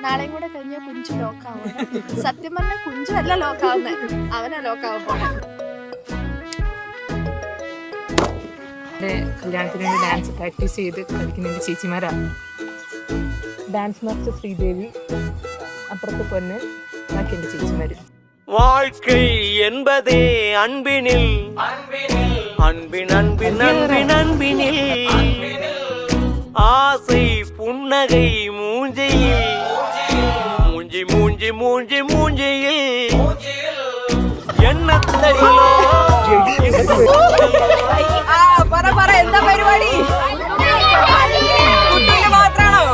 നാളെയും കൂടെ കഴിഞ്ഞാൽ കുഞ്ചു ലോക്കാവും. സത്യം പറഞ്ഞാൽ കുഞ്ചു അല്ല ലോക്കാവുന്നത്, അവനാ ലോക്കാവും. കല്യാണത്തിന് വേണ്ടി ഡാൻസ് പ്രാക്ടീസ് ചെയ്ത് കളിക്കുന്ന എൻ്റെ ചേച്ചിമാരാണ്. ഡാൻസ് മാസ്റ്റർ ശ്രീദേവി, അപ്പുറത്ത് പൊന്ന്, ബാക്കി എൻ്റെ ചേച്ചിമാര്. வாழ்க்கை என்பதே அன்பினில் அன்பின் அன்பின் அன்பின் அன்பினில் ஆசை புன்னகை மூஞ்சியில் மூஞ்சி மூஞ்சி மூஞ்சி மூஞ்சியில் என்ன தெரியுமோ എന്താ പരിപാടി? കുട്ടിക്ക് മാത്രാണോ?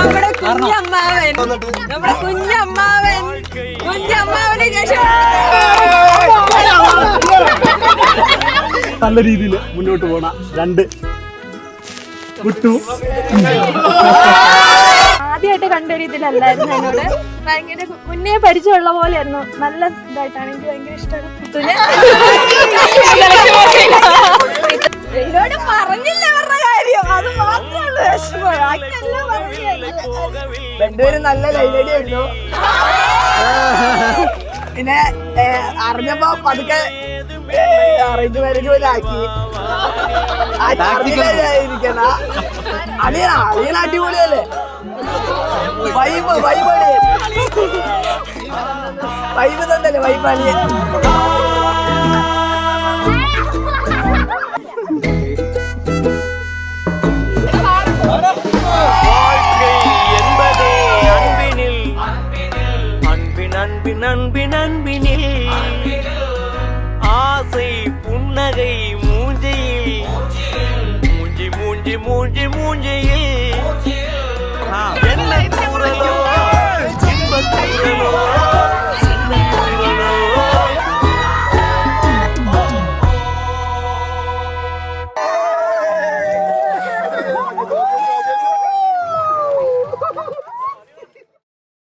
നമ്മുടെ കുഞ്ഞമ്മാവനെ നല്ല രീതിയിൽ മുന്നോട്ട് പോണ രണ്ട് വിട്ടു. ആദ്യമായിട്ട് കണ്ടൊരു ഇതിലല്ലായിരുന്നു എന്നോട്. ഭയങ്കര മുന്നേ പരിചയമുള്ള പോലെയായിരുന്നു. നല്ല ഇതായിട്ടാണ് എനിക്ക് ഭയങ്കര ഇഷ്ടമാണ്. എന്നോട് പറഞ്ഞില്ല അവരുടെ കാര്യം, അത് മാത്രമല്ല രണ്ടുപേരും നല്ല ലൈനടി ആയിരുന്നു. പിന്നെ അറിഞ്ഞപ്പോ പതുക്കെ അറേഞ്ച് മാരേജ് പോലെ ആക്കി. ഇരിക്കണ അളിയൻ അടിപൊളിയല്ലേ? വൈബ് തന്നല്ലേ വൈബ് അളിയൻ. அன்பின் அன்பின் அன்பினில் ஆசை புன்னகை மூஞ்சியில் மூஞ்சி மூஞ்சி மூஞ்சி மூஞ்சியில் என்ன கூறலோ இன்பத் கூறலோ